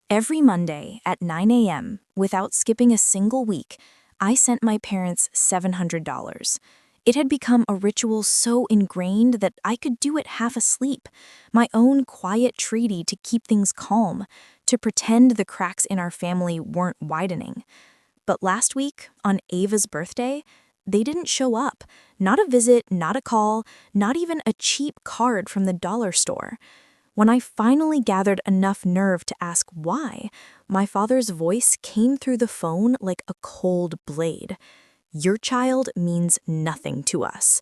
Every Monday at 9 a.m., without skipping a single week, I sent my parents $700. It had become a ritual so ingrained that I could do it half asleep, my own quiet treaty to keep things calm, to pretend the cracks in our family weren't widening. But last week, on Ava's birthday, they didn't show up. Not a visit, not a call, not even a cheap card from the dollar store. When I finally gathered enough nerve to ask why, my father's voice came through the phone like a cold blade. Your child means nothing to us.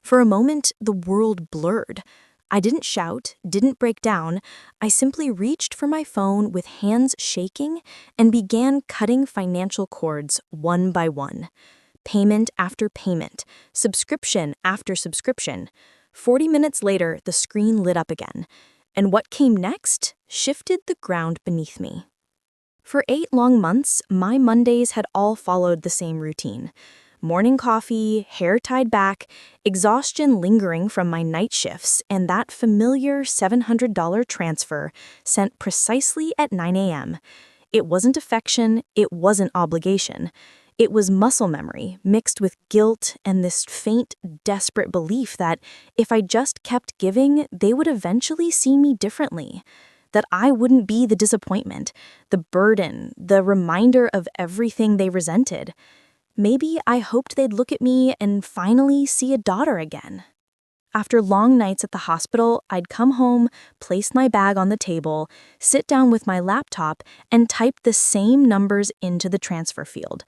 For a moment, the world blurred. I didn't shout, didn't break down. I simply reached for my phone with hands shaking and began cutting financial cords one by one. Payment after payment, subscription after subscription. 40 minutes later, the screen lit up again. And what came next shifted the ground beneath me. For 8 long months, my Mondays had all followed the same routine. Morning coffee, hair tied back, exhaustion lingering from my night shifts, and that familiar $700 transfer sent precisely at 9 a.m. It wasn't affection, it wasn't obligation. It was muscle memory mixed with guilt and this faint, desperate belief that if I just kept giving, they would eventually see me differently. That I wouldn't be the disappointment, the burden, the reminder of everything they resented. Maybe I hoped they'd look at me and finally see a daughter again. After long nights at the hospital, I'd come home, place my bag on the table, sit down with my laptop, and type the same numbers into the transfer field.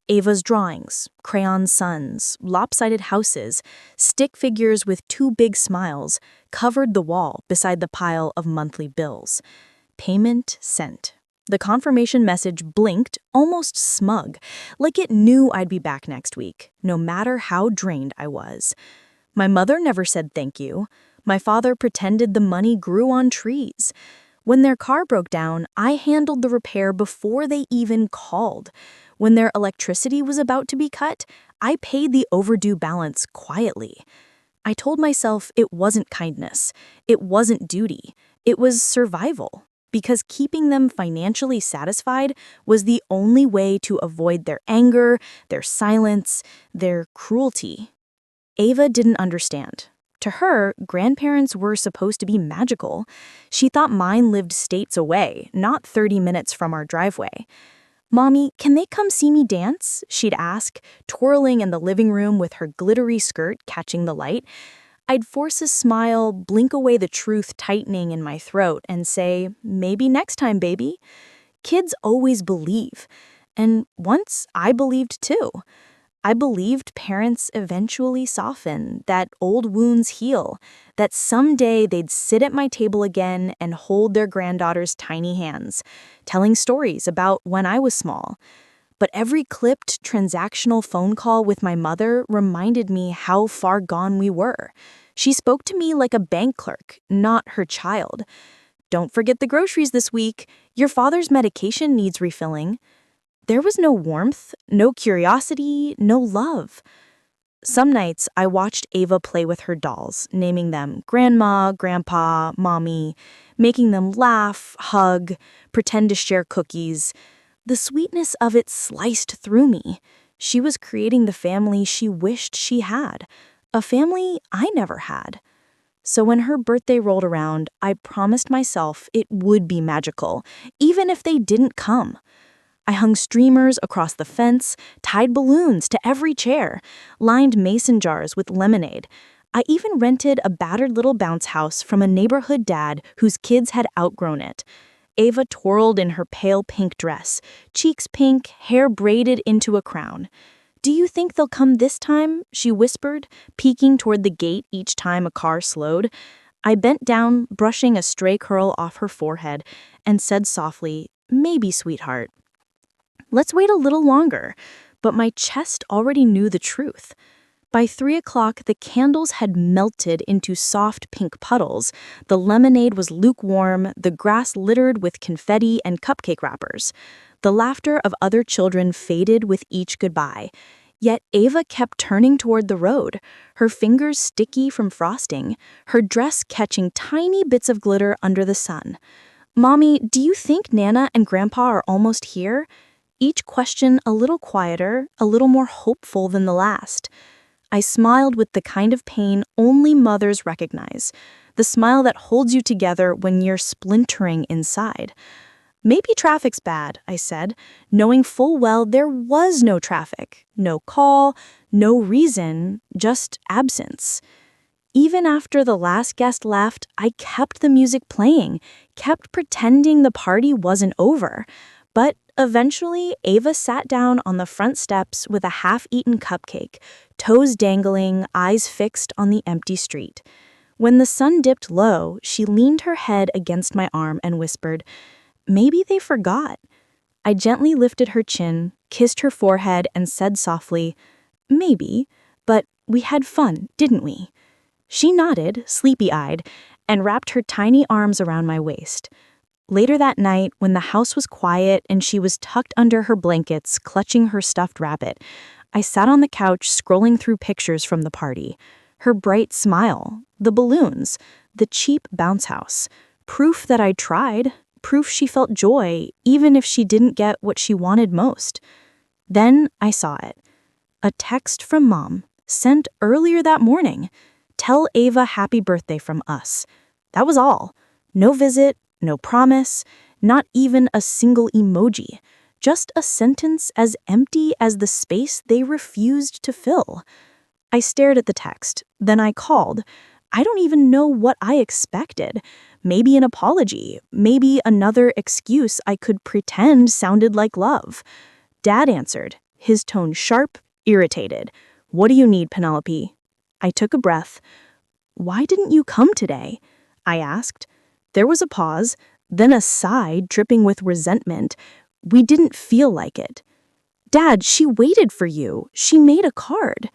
Ava's drawings, crayon suns, lopsided houses, stick figures with 2 big smiles covered the wall beside the pile of monthly bills. Payment sent. The confirmation message blinked, almost smug, like it knew I'd be back next week, no matter how drained I was. My mother never said thank you. My father pretended the money grew on trees. When their car broke down, I handled the repair before they even called. When their electricity was about to be cut, I paid the overdue balance quietly. I told myself it wasn't kindness, it wasn't duty, it was survival, because keeping them financially satisfied was the only way to avoid their anger, their silence, their cruelty. Ava didn't understand. To her, grandparents were supposed to be magical. She thought mine lived states away, not 30 minutes from our driveway. "Mommy, can they come see me dance?" she'd ask, twirling in the living room with her glittery skirt catching the light. I'd force a smile, blink away the truth tightening in my throat, and say, "Maybe next time, baby." Kids always believe. And once I believed too. I believed parents eventually soften, that old wounds heal, that someday they'd sit at my table again and hold their granddaughter's tiny hands, telling stories about when I was small. But every clipped, transactional phone call with my mother reminded me how far gone we were. She spoke to me like a bank clerk, not her child. "Don't forget the groceries this week. Your father's medication needs refilling." There was no warmth, no curiosity, no love. Some nights, I watched Ava play with her dolls, naming them Grandma, Grandpa, Mommy, making them laugh, hug, pretend to share cookies. The sweetness of it sliced through me. She was creating the family she wished she had, a family I never had. So when her birthday rolled around, I promised myself it would be magical, even if they didn't come. I hung streamers across the fence, tied balloons to every chair, lined mason jars with lemonade. I even rented a battered little bounce house from a neighborhood dad whose kids had outgrown it. Ava twirled in her pale pink dress, cheeks pink, hair braided into a crown. "Do you think they'll come this time?" she whispered, peeking toward the gate each time a car slowed. I bent down, brushing a stray curl off her forehead, and said softly, "Maybe, sweetheart." Let's wait a little longer, but my chest already knew the truth. By 3 o'clock, the candles had melted into soft pink puddles, the lemonade was lukewarm, the grass littered with confetti and cupcake wrappers. The laughter of other children faded with each goodbye. Yet Ava kept turning toward the road, her fingers sticky from frosting, her dress catching tiny bits of glitter under the sun. "Mommy, do you think Nana and Grandpa are almost here?" Each question a little quieter, a little more hopeful than the last. I smiled with the kind of pain only mothers recognize, the smile that holds you together when you're splintering inside. "Maybe traffic's bad," I said, knowing full well there was no traffic, no call, no reason, just absence. Even after the last guest left, I kept the music playing, kept pretending the party wasn't over. But eventually, Ava sat down on the front steps with a half-eaten cupcake, toes dangling, eyes fixed on the empty street. When the sun dipped low, she leaned her head against my arm and whispered, "Maybe they forgot." I gently lifted her chin, kissed her forehead, and said softly, "Maybe, but we had fun, didn't we?" She nodded, sleepy-eyed, and wrapped her tiny arms around my waist. Later that night, when the house was quiet and she was tucked under her blankets, clutching her stuffed rabbit, I sat on the couch scrolling through pictures from the party. Her bright smile, the balloons, the cheap bounce house. Proof that I tried, proof she felt joy, even if she didn't get what she wanted most. Then I saw it. A text from Mom, sent earlier that morning. "Tell Ava happy birthday from us." That was all. No visit, no promise, not even a single emoji. Just a sentence as empty as the space they refused to fill. I stared at the text, then I called. I don't even know what I expected. Maybe an apology, maybe another excuse I could pretend sounded like love. Dad answered, his tone sharp, irritated. "What do you need, Penelope?" I took a breath. "Why didn't you come today?" I asked. There was a pause, then a sigh dripping with resentment. "We didn't feel like it." "Dad, she waited for you. She made a card."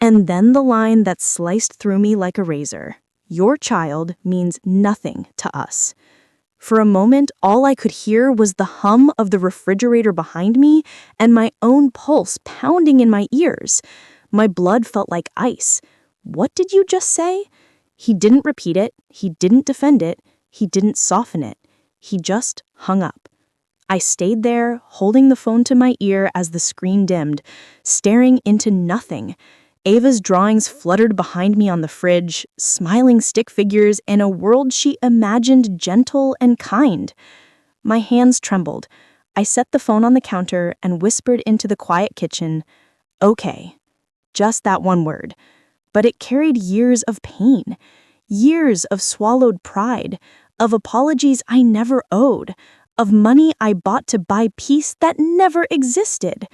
And then the line that sliced through me like a razor. "Your child means nothing to us." For a moment, all I could hear was the hum of the refrigerator behind me and my own pulse pounding in my ears. My blood felt like ice. "What did you just say?" He didn't repeat it. He didn't defend it. He didn't soften it. He just hung up. I stayed there, holding the phone to my ear as the screen dimmed, staring into nothing. Ava's drawings fluttered behind me on the fridge, smiling stick figures in a world she imagined gentle and kind. My hands trembled. I set the phone on the counter and whispered into the quiet kitchen, "Okay." Just that one word. But it carried years of pain, years of swallowed pride, of apologies I never owed, of money I bought to buy peace that never existed.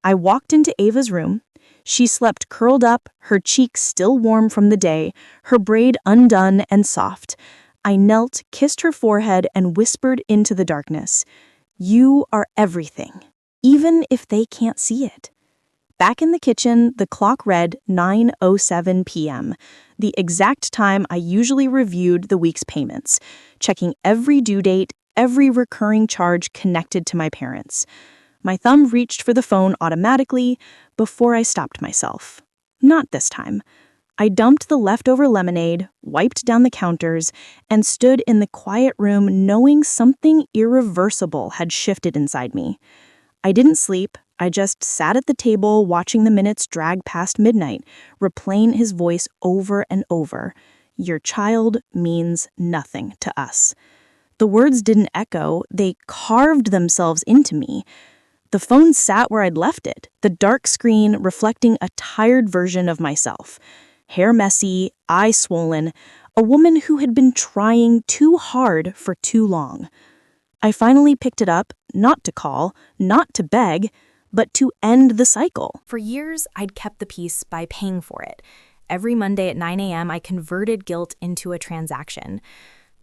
I walked into Ava's room. She slept curled up, her cheeks still warm from the day, her braid undone and soft. I knelt, kissed her forehead, and whispered into the darkness, "You are everything, even if they can't see it." Back in the kitchen, the clock read 9:07 p.m., the exact time I usually reviewed the week's payments, checking every due date, every recurring charge connected to my parents. My thumb reached for the phone automatically before I stopped myself. Not this time. I dumped the leftover lemonade, wiped down the counters, and stood in the quiet room knowing something irreversible had shifted inside me. I didn't sleep. I just sat at the table watching the minutes drag past midnight, replaying his voice over and over. "Your child means nothing to us." The words didn't echo, they carved themselves into me. The phone sat where I'd left it, the dark screen reflecting a tired version of myself. Hair messy, eyes swollen, a woman who had been trying too hard for too long. I finally picked it up, not to call, not to beg, but to end the cycle. For years, I'd kept the peace by paying for it. Every Monday at 9 a.m., I converted guilt into a transaction.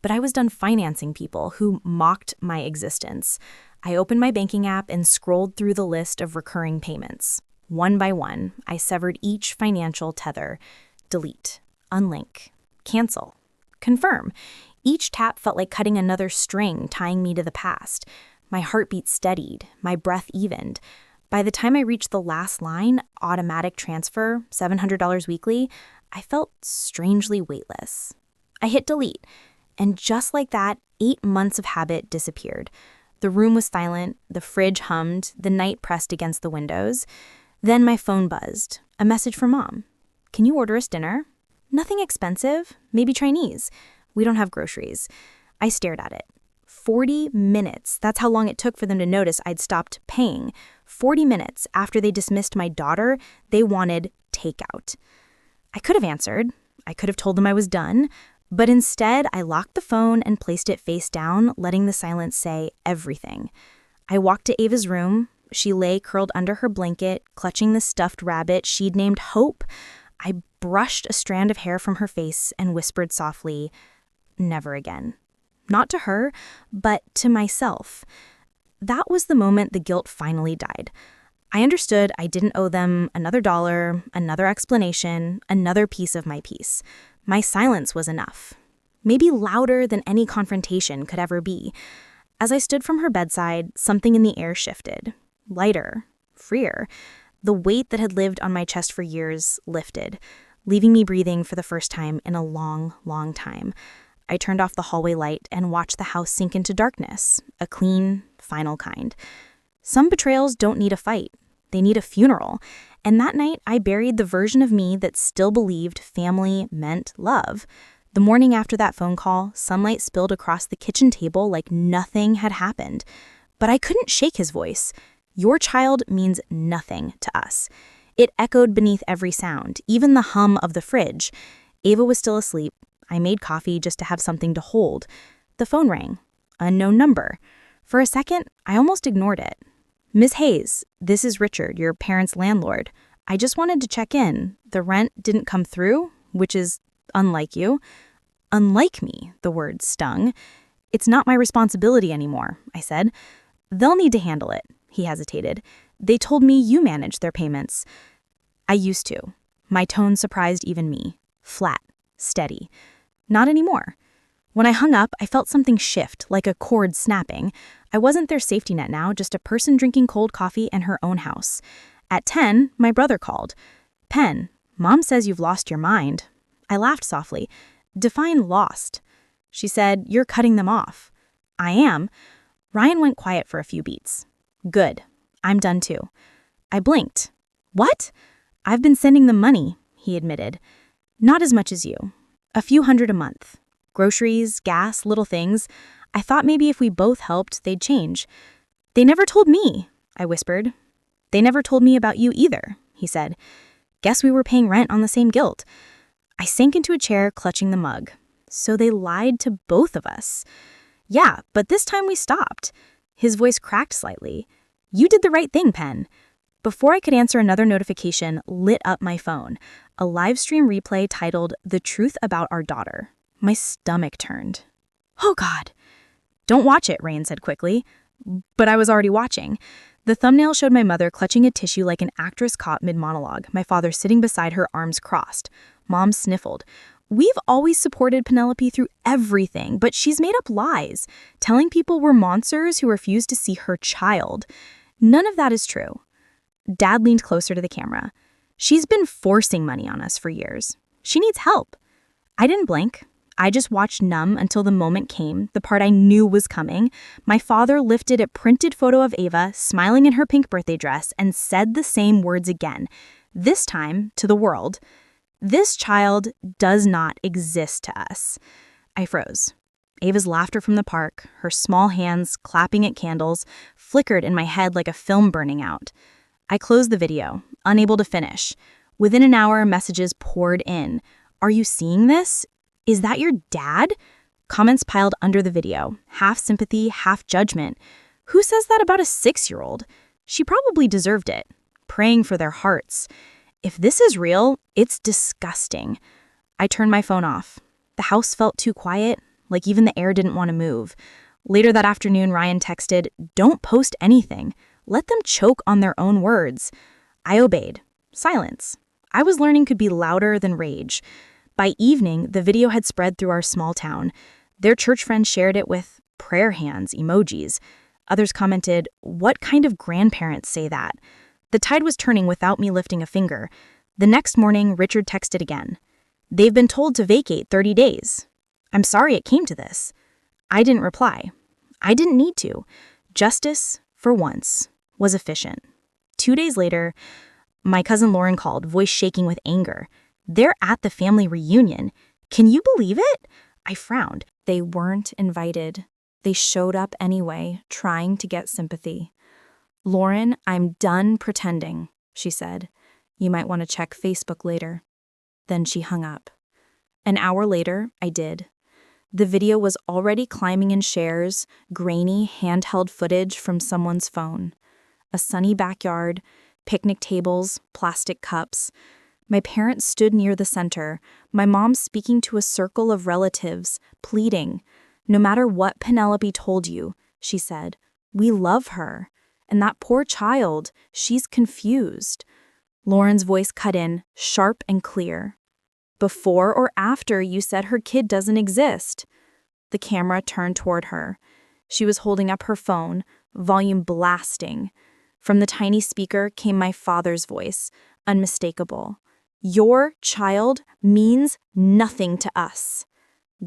But I was done financing people who mocked my existence. I opened my banking app and scrolled through the list of recurring payments. One by one, I severed each financial tether. Delete, unlink, cancel, confirm. Each tap felt like cutting another string, tying me to the past. My heartbeat steadied, my breath evened. By the time I reached the last line, automatic transfer, $700 weekly, I felt strangely weightless. I hit delete, And just like that, 8 months of habit disappeared. The room was silent, the fridge hummed, the night pressed against the windows. Then my phone buzzed. A message from Mom. "Can you order us dinner?" "Nothing expensive, maybe Chinese. We don't have groceries." I stared at it. 40 minutes. That's how long it took for them to notice I'd stopped paying. 40 minutes after they dismissed my daughter, they wanted takeout. I could have answered. I could have told them I was done. But instead, I locked the phone and placed it face down, letting the silence say everything. I walked to Ava's room. She lay curled under her blanket, clutching the stuffed rabbit she'd named Hope. I brushed a strand of hair from her face and whispered softly, "Never again." Not to her, but to myself. That was the moment the guilt finally died. I understood I didn't owe them another dollar, another explanation, another piece of my peace. My silence was enough. Maybe louder than any confrontation could ever be. As I stood from her bedside, something in the air shifted. Lighter, freer. The weight that had lived on my chest for years lifted, leaving me breathing for the first time in a long, long time. I turned off the hallway light and watched the house sink into darkness, a clean, final kind. Some betrayals don't need a fight. They need a funeral. And that night, I buried the version of me that still believed family meant love. The morning after that phone call, sunlight spilled across the kitchen table like nothing had happened. But I couldn't shake his voice. "Your child means nothing to us." It echoed beneath every sound, even the hum of the fridge. Ava was still asleep. I made coffee just to have something to hold. The phone rang. Unknown number. For a second, I almost ignored it. "Ms. Hayes, this is Richard, your parents' landlord. I just wanted to check in. The rent didn't come through, which is unlike you." Unlike me, the word stung. "It's not my responsibility anymore," I said. "They'll need to handle it," he hesitated. "They told me you managed their payments." "I used to." My tone surprised even me. Flat, steady. Not anymore. When I hung up, I felt something shift, like a cord snapping. I wasn't their safety net now, just a person drinking cold coffee in her own house. At 10, my brother called. "Pen, Mom says you've lost your mind." I laughed softly. "Define lost." She said, "You're cutting them off." "I am." Ryan went quiet for a few beats. "Good. I'm done too." I blinked. "What?" "I've been sending them money," he admitted. "Not as much as you. A few $100 a month. Groceries, gas, little things. I thought maybe if we both helped, they'd change." "They never told me," I whispered. "They never told me about you either," he said. "Guess we were paying rent on the same guilt." I sank into a chair, clutching the mug. So they lied to both of us. "Yeah, but this time we stopped." His voice cracked slightly. "You did the right thing, Pen." Before I could answer, another notification lit up my phone. A live stream replay titled "The Truth About Our Daughter." My stomach turned. "Oh, God." "Don't watch it," Rain said quickly. But I was already watching. The thumbnail showed my mother clutching a tissue like an actress caught mid-monologue, my father sitting beside her, arms crossed. Mom sniffled. "We've always supported Penelope through everything, but she's made up lies, telling people we're monsters who refuse to see her child. None of that is true." Dad leaned closer to the camera. "She's been forcing money on us for years. She needs help." I didn't blink. I just watched numb until the moment came, the part I knew was coming. My father lifted a printed photo of Ava, smiling in her pink birthday dress, and said the same words again, this time to the world. "This child does not exist to us." I froze. Ava's laughter from the park, her small hands clapping at candles, flickered in my head like a film burning out. I closed the video, unable to finish. Within an hour, messages poured in. "Are you seeing this? Is that your dad?" Comments piled under the video, half sympathy, half judgment. Who says that about a 6-year-old? She probably deserved it. Praying for their hearts. If this is real, it's disgusting. I turned my phone off. The house felt too quiet, like even the air didn't want to move. Later that afternoon, Ryan texted, "Don't post anything. Let them choke on their own words." I obeyed. Silence. I was learning could be louder than rage. By evening, the video had spread through our small town. Their church friends shared it with prayer hands emojis. Others commented, "What kind of grandparents say that?" The tide was turning without me lifting a finger. The next morning, Richard texted again. "They've been told to vacate 30 days. I'm sorry it came to this. I didn't reply. I didn't need to. Justice, for once, was efficient. 2 days later, my cousin Lauren called, voice shaking with anger. They're at the family reunion. Can you believe it? I frowned. They weren't invited. They showed up anyway, trying to get sympathy. Lauren, I'm done pretending, she said. You might want to check Facebook later. Then she hung up. An hour later, I did. The video was already climbing in shares, grainy handheld footage from someone's phone. A sunny backyard, picnic tables, plastic cups. My parents stood near the center, my mom speaking to a circle of relatives, pleading. No matter what Penelope told you, she said, we love her. And that poor child, she's confused. Lauren's voice cut in, sharp and clear. Before or after you said her kid doesn't exist? The camera turned toward her. She was holding up her phone, volume blasting. From the tiny speaker came my father's voice, unmistakable. Your child means nothing to us.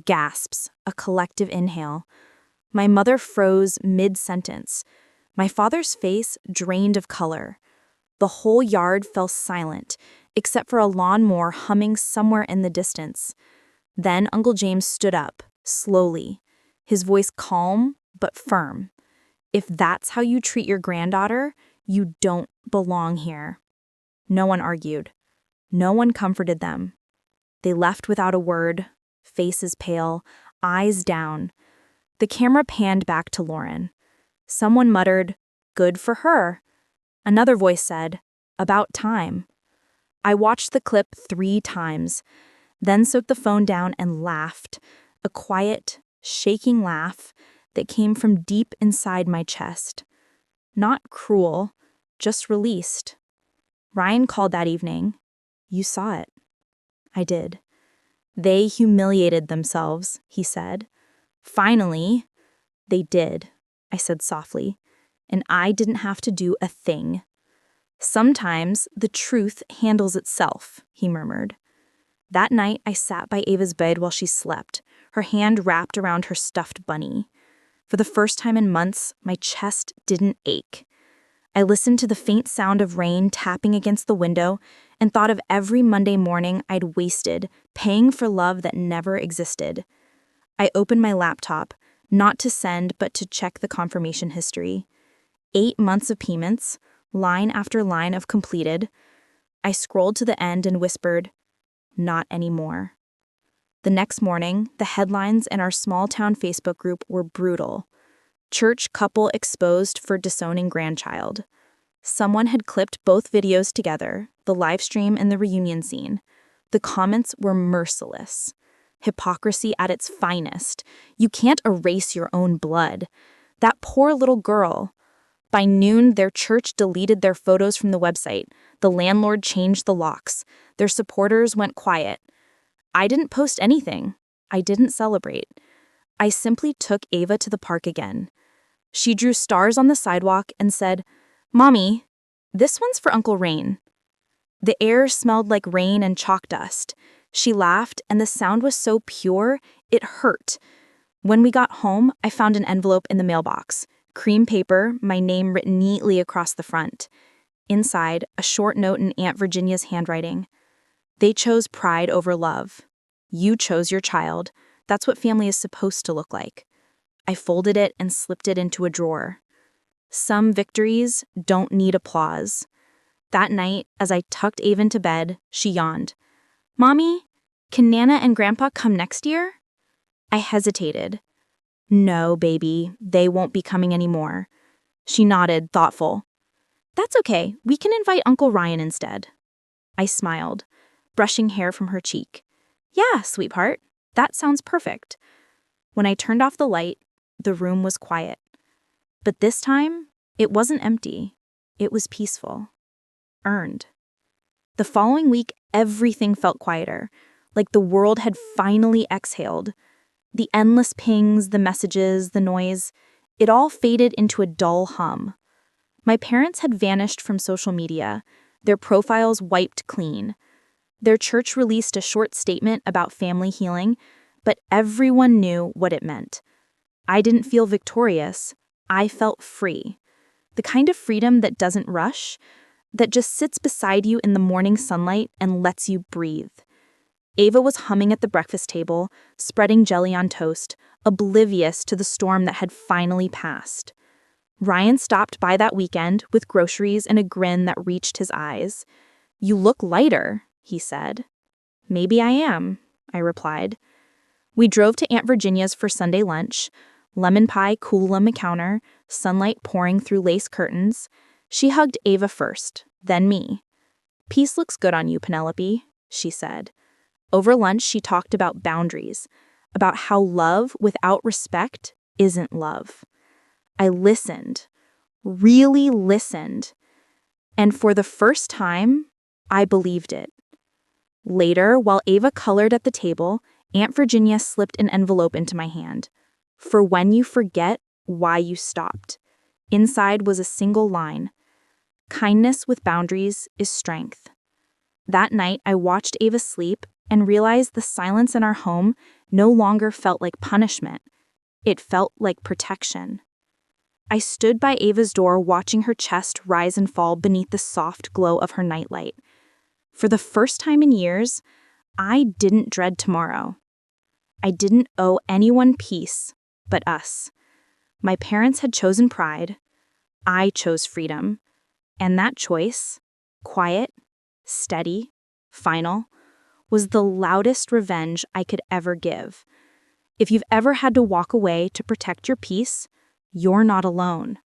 Gasps, a collective inhale. My mother froze mid-sentence. My father's face drained of color. The whole yard fell silent, except for a lawnmower humming somewhere in the distance. Then Uncle James stood up, slowly, his voice calm but firm. If that's how you treat your granddaughter, you don't belong here. No one argued. No one comforted them. They left without a word, faces pale, eyes down. The camera panned back to Lauren. Someone muttered, "Good for her." Another voice said, "About time." I watched the clip 3 times, then soaked the phone down and laughed, a quiet, shaking laugh that came from deep inside my chest. Not cruel, just released. Ryan called that evening. You saw it. I did. They humiliated themselves, he said. Finally, they did, I said softly, and I didn't have to do a thing. Sometimes the truth handles itself, he murmured. That night, I sat by Ava's bed while she slept, her hand wrapped around her stuffed bunny. For the first time in months, my chest didn't ache. I listened to the faint sound of rain tapping against the window and thought of every Monday morning I'd wasted paying for love that never existed. I opened my laptop, not to send but to check the confirmation history. 8 months of payments, line after line of completed. I scrolled to the end and whispered, not anymore. The next morning, the headlines in our small-town Facebook group were brutal. Church couple exposed for disowning grandchild. Someone had clipped both videos together, the live stream and the reunion scene. The comments were merciless. Hypocrisy at its finest. You can't erase your own blood. That poor little girl. By noon, their church deleted their photos from the website. The landlord changed the locks. Their supporters went quiet. I didn't post anything. I didn't celebrate. I simply took Ava to the park again. She drew stars on the sidewalk and said, "Mommy, this one's for Uncle Rain." The air smelled like rain and chalk dust. She laughed, and the sound was so pure, it hurt. When we got home, I found an envelope in the mailbox. Cream paper, my name written neatly across the front. Inside, a short note in Aunt Virginia's handwriting. They chose pride over love. You chose your child. That's what family is supposed to look like. I folded it and slipped it into a drawer. Some victories don't need applause. That night, as I tucked Ava into bed, she yawned. "Mommy, can Nana and Grandpa come next year?" I hesitated. "No, baby, they won't be coming anymore." She nodded, thoughtful. "That's okay, we can invite Uncle Ryan instead." I smiled, brushing hair from her cheek. "Yeah, sweetheart, that sounds perfect." When I turned off the light, the room was quiet. But this time, it wasn't empty. It was peaceful. Earned. The following week, everything felt quieter, like the world had finally exhaled. The endless pings, the messages, the noise, it all faded into a dull hum. My parents had vanished from social media, their profiles wiped clean. Their church released a short statement about family healing, but everyone knew what it meant. I didn't feel victorious. I felt free. The kind of freedom that doesn't rush, that just sits beside you in the morning sunlight and lets you breathe. Ava was humming at the breakfast table, spreading jelly on toast, oblivious to the storm that had finally passed. Ryan stopped by that weekend with groceries and a grin that reached his eyes. "You look lighter," he said. "Maybe I am," I replied. We drove to Aunt Virginia's for Sunday lunch. Lemon pie cool on the counter, sunlight pouring through lace curtains. She hugged Ava first, then me. "Peace looks good on you, Penelope," she said. Over lunch, she talked about boundaries, about how love without respect isn't love. I listened, really listened, and for the first time, I believed it. Later, while Ava colored at the table, Aunt Virginia slipped an envelope into my hand. "For when you forget why you stopped." Inside was a single line: "Kindness with boundaries is strength." That night, I watched Ava sleep and realized the silence in our home no longer felt like punishment. It felt like protection. I stood by Ava's door watching her chest rise and fall beneath the soft glow of her nightlight. For the first time in years, I didn't dread tomorrow. I didn't owe anyone peace but us. My parents had chosen pride. I chose freedom. And that choice, quiet, steady, final, was the loudest revenge I could ever give. If you've ever had to walk away to protect your peace, you're not alone.